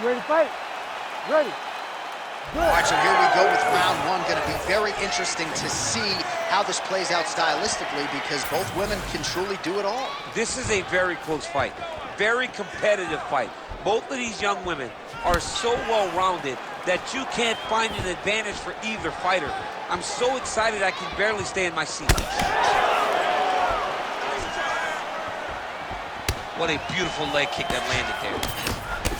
You ready to fight? Ready. All right, so here we go with round one. Going to be very interesting to see how this plays out stylistically because both women can truly do it all. This is a very close fight, very competitive fight. Both of these young women are so well-rounded that you can't find an advantage for either fighter. I'm so excited I can barely stay in my seat. What a beautiful leg kick that landed there.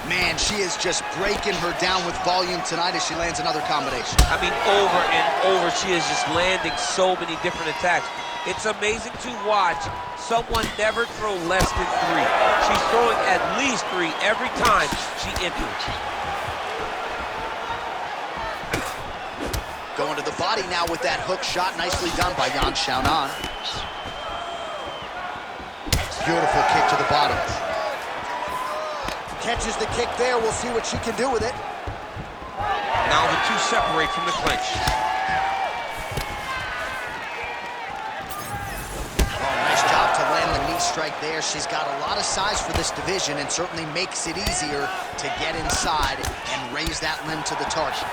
Man, she is just breaking her down with volume tonight as she lands another combination. I mean, over and over, she is just landing so many different attacks. It's amazing to watch someone never throw less than 3. She's throwing at least 3 every time she enters. Going to the body now with that hook shot. Nicely done by Xiaonan. Beautiful kick to the body. Catches the kick there. We'll see what she can do with it. Now the two separate from the clinch. Oh, nice job to land the knee strike there. She's got a lot of size for this division and certainly makes it easier to get inside and raise that limb to the target.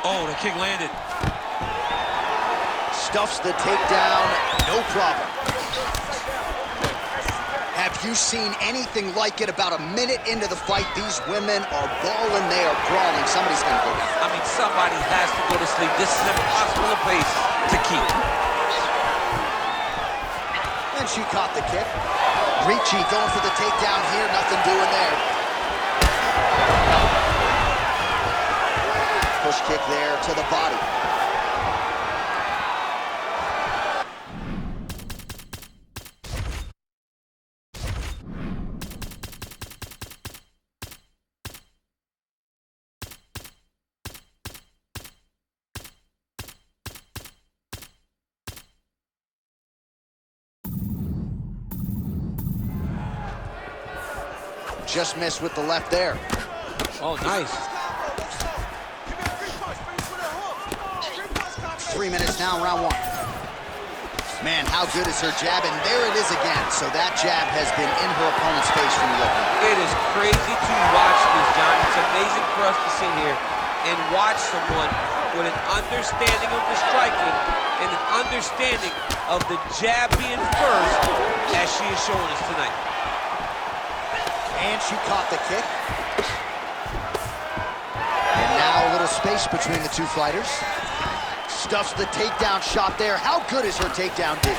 Oh, the kick landed. Stuffs the takedown, no problem. Have you seen anything like it? About a minute into the fight, these women are balling, they are brawling. Somebody's gonna go down. I mean, somebody has to go to sleep. This is impossible a pace to keep. And she caught the kick. Ricci going for the takedown here, nothing doing there. Push kick there to the body. Just missed with the left there. Oh, nice. 3 minutes now, round one. Man, how good is her jab? And there it is again. So that jab has been in her opponent's face from the opening. It is crazy to watch this, John. It's amazing for us to sit here and watch someone with an understanding of the striking and an understanding of the jab being first, as she is showing us tonight. And she caught the kick. And now a little space between the two fighters. Stuffs the takedown shot there. How good is her takedown, dude?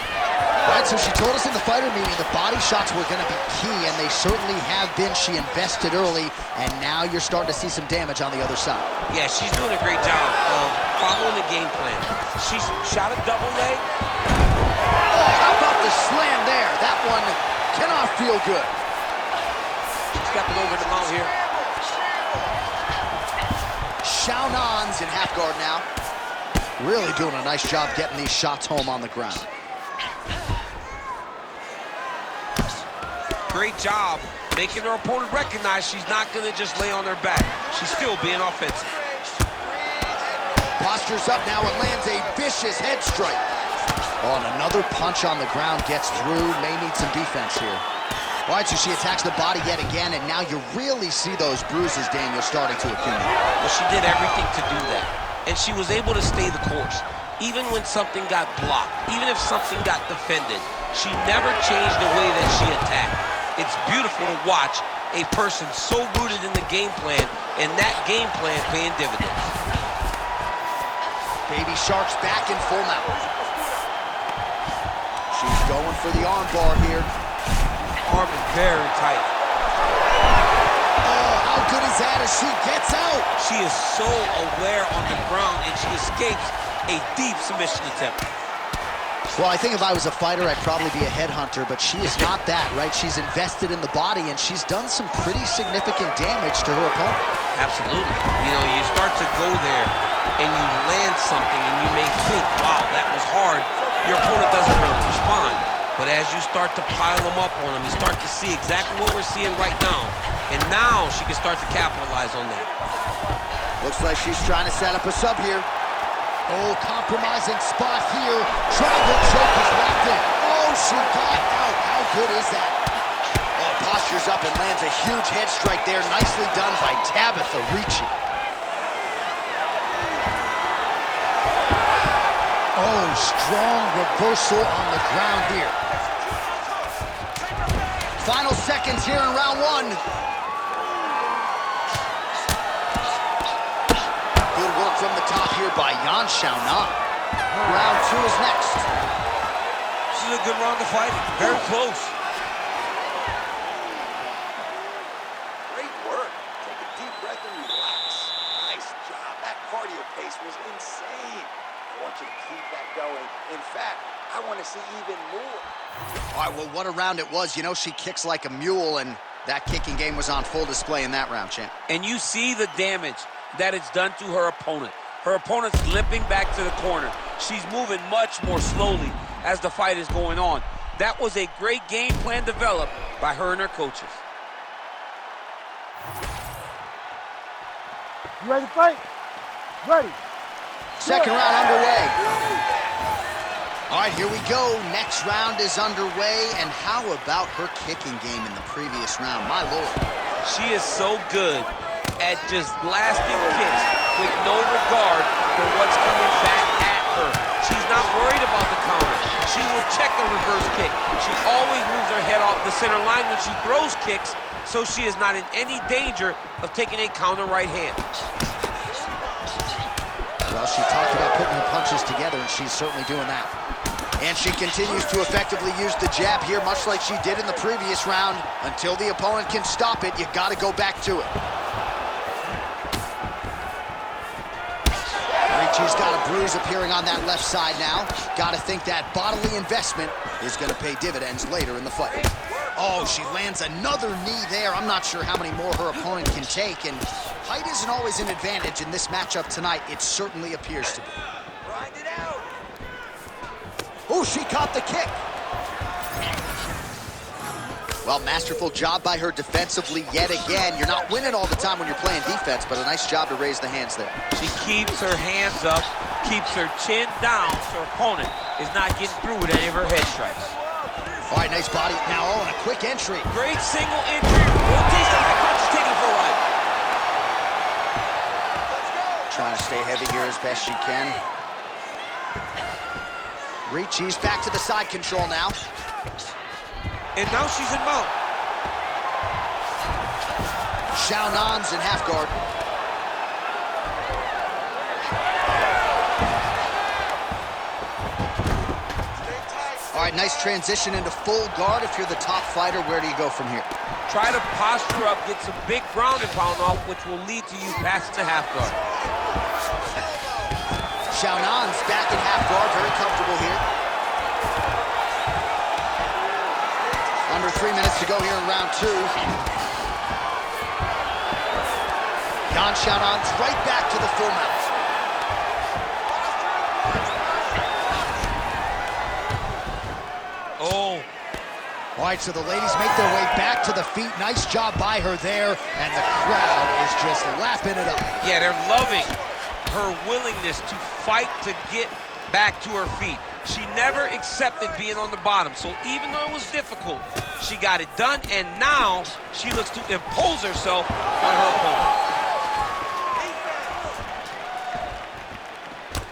Right, so she told us in the fighter meeting the body shots were going to be key, and they certainly have been. She invested early, and now you're starting to see some damage on the other side. Yeah, she's doing a great job of following the game plan. She shot a double leg. Oh, how about the slam there? That one cannot feel good. Stepping over the mount here. Xiaonan's in half guard now. Really doing a nice job getting these shots home on the ground. Great job making her opponent recognize she's not going to just lay on her back. She's still being offensive. Postures up now and lands a vicious head strike. Oh, and another punch on the ground gets through. May need some defense here. All right, so she attacks the body yet again, and now you really see those bruises, Daniel, starting to accumulate. Well, she did everything to do that, and she was able to stay the course. Even when something got blocked, even if something got defended, she never changed the way that she attacked. It's beautiful to watch a person so rooted in the game plan, and that game plan paying dividends. Baby Shark's back in full mount. She's going for the arm bar here. Arm is very tight. Oh, how good is that as she gets out? She is so aware on the ground, and she escapes a deep submission attempt. Well, I think if I was a fighter, I'd probably be a headhunter, but she is not that, right? She's invested in the body, and she's done some pretty significant damage to her opponent. Absolutely. You know, you start to go there, and you land something, and you may think, wow, that was hard. Your opponent doesn't really respond. But as you start to pile them up on him, you start to see exactly what we're seeing right now. And now she can start to capitalize on that. Looks like she's trying to set up a sub here. Oh, compromising spot here. Triangle choke is locked in. Oh, she got out. How good is that? Oh, postures up and lands a huge head strike there. Nicely done by Tabatha Ricci. Oh, strong reversal on the ground here. Final seconds here in round one. Good work from the top here by Xiaonan. Round two is next. This is a good round of fighting. Very close. Great work. Take a deep breath and relax. Nice job. That cardio pace was insane. I want you to keep that going. In fact, I want to see even more. All right, well, what a round it was. You know, she kicks like a mule, and that kicking game was on full display in that round, champ. And you see the damage that it's done to her opponent. Her opponent's limping back to the corner. She's moving much more slowly as the fight is going on. That was a great game plan developed by her and her coaches. You ready to fight? Ready. Second round underway. All right, here we go. Next round is underway. And how about her kicking game in the previous round? My Lord. She is so good at just blasting kicks with no regard for what's coming back at her. She's not worried about the counter. She will check a reverse kick. She always moves her head off the center line when she throws kicks, so she is not in any danger of taking a counter right hand. Well, she talked about putting her punches together, and she's certainly doing that. And she continues to effectively use the jab here, much like she did in the previous round. Until the opponent can stop it, you got to go back to it. Ricci's got a bruise appearing on that left side now. Got to think that bodily investment is going to pay dividends later in the fight. Oh, she lands another knee there. I'm not sure how many more her opponent can take, and height isn't always an advantage in this matchup tonight. It certainly appears to be. Grind it out. Oh, she caught the kick. Well, masterful job by her defensively yet again. You're not winning all the time when you're playing defense, but a nice job to raise the hands there. She keeps her hands up, keeps her chin down so her opponent is not getting through with any of her head strikes. All right, nice body. Now, oh, and a quick entry. Great single entry. Rotation of the punch, taking it for a ride. Trying to stay heavy here as best she can. Ricci's back to the side control now. And now she's in mount. Xiaonan's in half guard. All right, nice transition into full guard. If you're the top fighter, where do you go from here? Try to posture up, get some big ground and pound off, which will lead to you passing the half guard. Xiaonan's back in half guard, very comfortable here. Under 3 minutes to go here in round two. Xiaonan's right back to the full mount. Oh. All right, so the ladies make their way back to the feet. Nice job by her there, and the crowd is just lapping it up. Yeah, they're loving her willingness to fight to get back to her feet. She never accepted being on the bottom, so even though it was difficult, she got it done, and now she looks to impose herself on her opponent.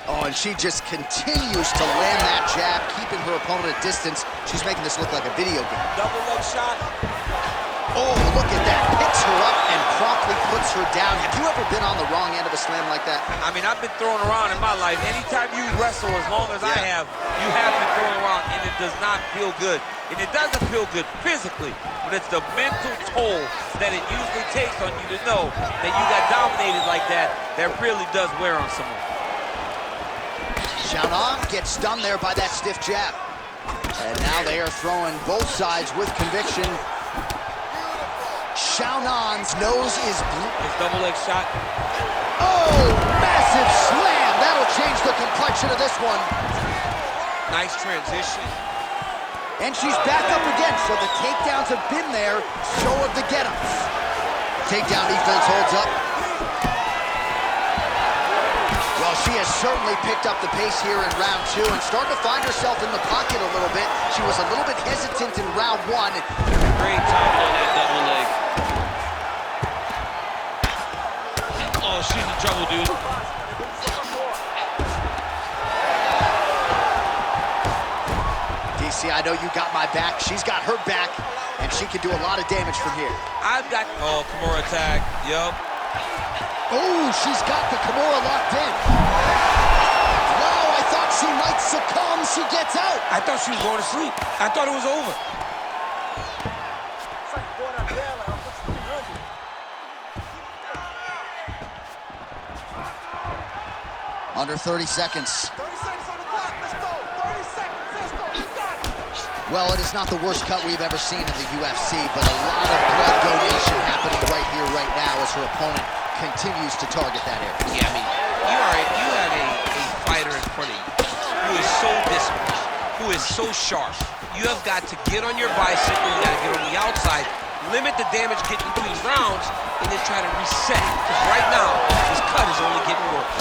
Oh, and she just continues to land that jab, keeping her opponent at distance. She's making this look like a video game. Double leg shot. Oh, look at that. Picks her up and promptly puts her down. Have you ever been on the wrong end of a slam like that? I mean, I've been thrown around in my life. Anytime you wrestle as long as I have, you have been thrown around, and it does not feel good. And it doesn't feel good physically, but it's the mental toll that it usually takes on you to know that you got dominated like that really does wear on someone. Xiaonan gets stunned there by that stiff jab. And now they are throwing both sides with conviction. Xiaonan's nose is blue. His double leg shot. Oh, massive slam. That'll change the complexion of this one. Nice transition. And she's back up again, so the takedowns have been there, so have the get-ups. Takedown defense holds up. Well, she has certainly picked up the pace here in round 2 and starting to find herself in the pocket a little bit. She was a little bit hesitant in round 1. Great timing on that double leg. Oh, she's in trouble, dude. DC, I know you got my back. She's got her back, and she can do a lot of damage from here. I've got... Oh, Kimura attack. Yup. Oh, she's got the Kimura locked in. Wow, I thought she might succumb. She gets out. I thought she was going to sleep. I thought it was over. Under 30 seconds. 30 seconds on the clock. Let's go. 30 seconds. Let's go. You got it. Well, it is not the worst cut we've ever seen in the UFC, but a lot of blood donation happening right here, right now, as her opponent continues to target that area. Yeah, I mean, you have a fighter in front of you who is so disciplined, who is so sharp. You have got to get on your bicycle, you got to get on the outside, limit the damage getting between rounds, and then try to reset. Because right now, this cut is only getting worse.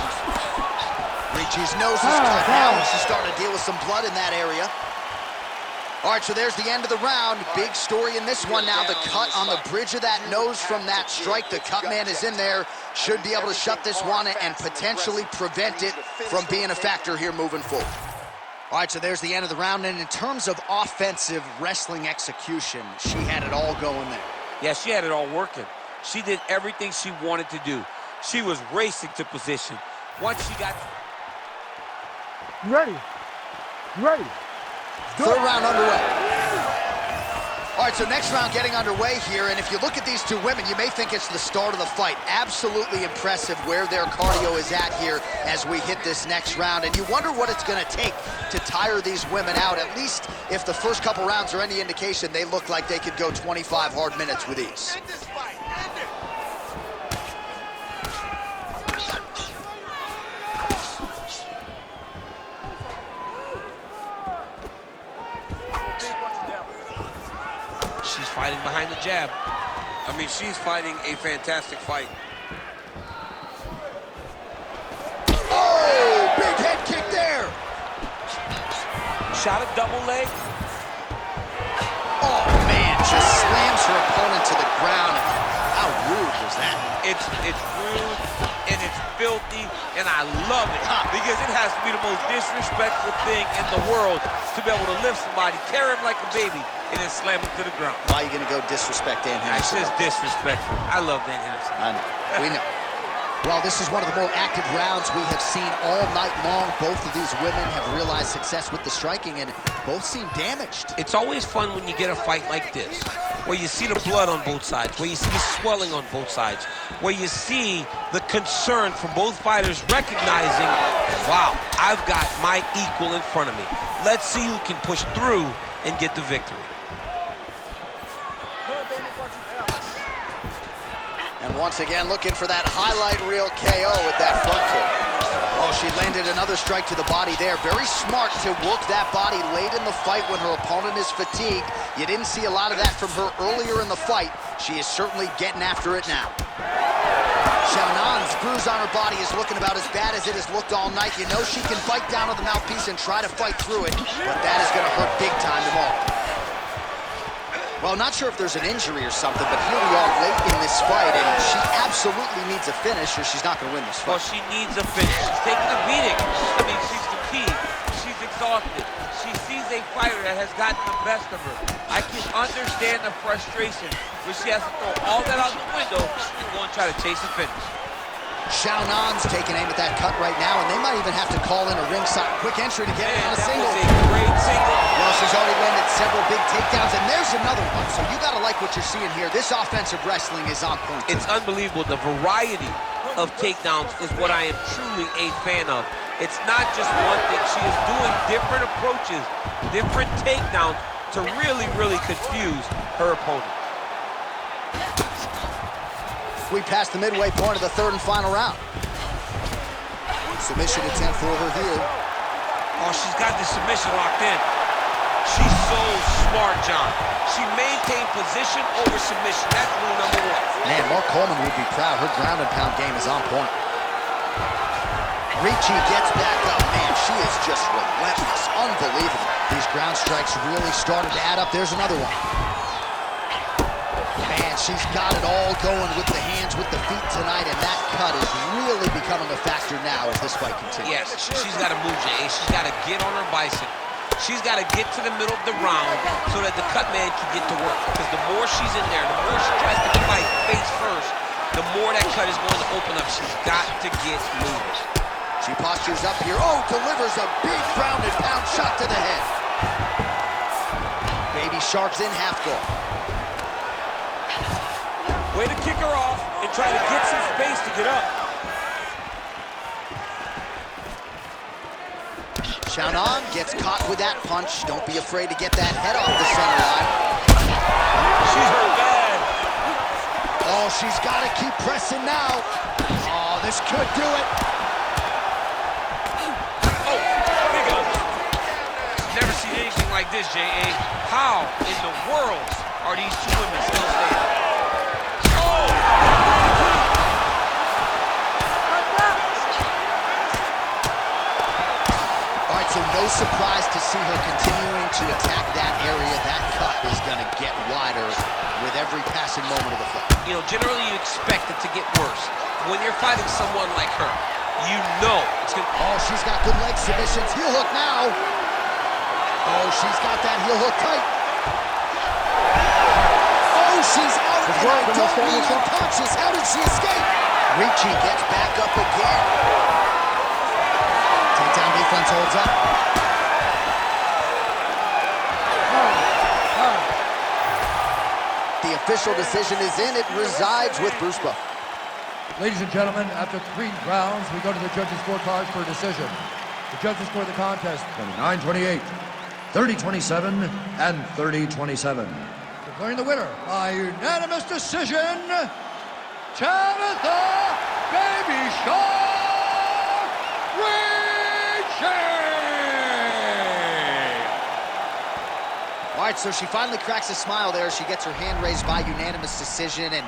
Ricci's nose is cut now, and she's starting to deal with some blood in that area. All right, so there's the end of the round. Big story in this one now. The cut on the bridge of that nose from that strike. The cut man is in there. Should be able to shut this one and potentially prevent it from being a factor here moving forward. All right, so there's the end of the round. And in terms of offensive wrestling execution, she had it all going there. Yeah, she had it all working. She did everything she wanted to do. She was racing to position. Once she got... You ready? You ready? Third round underway. All right, so next round getting underway here, and if you look at these two women, you may think it's the start of the fight. Absolutely impressive where their cardio is at here as we hit this next round, and you wonder what it's going to take to tire these women out. At least if the first couple rounds are any indication, they look like they could go 25 hard minutes with ease. End this fight. End it. She's fighting behind the jab. I mean, she's fighting a fantastic fight. Oh, big head kick there. Shot a double leg. Oh, man, just slams her opponent to the ground. How rude was that? It's rude, and it's filthy, and I love it because it has to be the most disrespectful thing in the world to be able to lift somebody, carry him like a baby, and then slam him to the ground. Why are you going to go disrespect Dan Henderson? That's just disrespectful. I love Dan Henderson. I know. We know. Well, this is one of the more active rounds we have seen all night long. Both of these women have realized success with the striking, and both seem damaged. It's always fun when you get a fight like this, where you see the blood on both sides, where you see the swelling on both sides, where you see the concern from both fighters recognizing, wow, I've got my equal in front of me. Let's see who can push through and get the victory. And once again, looking for that highlight reel KO with that front kick. Oh, she landed another strike to the body there. Very smart to work that body late in the fight when her opponent is fatigued. You didn't see a lot of that from her earlier in the fight. She is certainly getting after it now. Xiaonan's bruise on her body is looking about as bad as it has looked all night. You know she can bite down on the mouthpiece and try to fight through it, but that is going to hurt big time tomorrow. Well, not sure if there's an injury or something, but here we are late in this fight, and she absolutely needs a finish or she's not going to win this fight. Well, she needs a finish. She's taking a beating. I mean, she's fatigued. She's exhausted. She sees a fighter that has gotten the best of her. I can understand the frustration where she has to throw all that out the window and go and try to chase a finish. Xiaonan's taking aim at that cut right now, and they might even have to call in a ringside quick entry to get it on a single. That was a great single. Well, she's already landed several big takedowns, and there's another one. So you got to like what you're seeing here. This offensive wrestling is on point. It's unbelievable. The variety of takedowns is what I am truly a fan of. It's not just one thing. She is doing different approaches, different takedowns to really, really confuse her opponent. We passed the midway point of the third and final round. Submission attempt for her here. Oh, she's got the submission locked in. She's so smart, John. She maintained position over submission. That's rule number one. Man, Mark Coleman would be proud. Her ground and pound game is on point. Ricci gets back up. Man, she is just relentless. Unbelievable. These ground strikes really started to add up. There's another one. Man, she's got it all going with the hands, with the feet tonight, and that cut is really becoming a factor now as this fight continues. Yes, she's got to move, Jay. She's got to get on her bicycle. She's got to get to the middle of the round so that the cut man can get to work. Because the more she's in there, the more she tries to fight face first, the more that cut is going to open up. She's got to get moving. She postures up here. Oh, delivers a big ground and pound shot to the head. Baby Shark's in half guard. Way to kick her off and try to get some space to get up. Xiaonan gets caught with that punch. Don't be afraid to get that head off the center line. She's hurt bad. Oh, she's got to keep pressing now. Oh, this could do it. Oh, big old. Never seen anything like this, J.A. How in the world are these two women still standing? So no surprise to see her continuing to attack that area. That cut is going to get wider with every passing moment of the fight. You know, generally you expect it to get worse. When you're fighting someone like her, you know it's going to... Oh, she's got good leg submissions. Heel hook now. Oh, she's got that heel hook tight. Oh, she's out, and I don't mean unconscious. How did she escape? Ricci gets back up again. Takedown defense holds up. The official decision is in. It resides with Bruce Buffer. Ladies and gentlemen, after 3 rounds, we go to the judges' scorecards for a decision. The judges score the contest 29-28, 30-27, and 30-27. Declaring the winner by unanimous decision, Tabatha Baby Shark Ricci! All right, so she finally cracks a smile there. She gets her hand raised by unanimous decision, and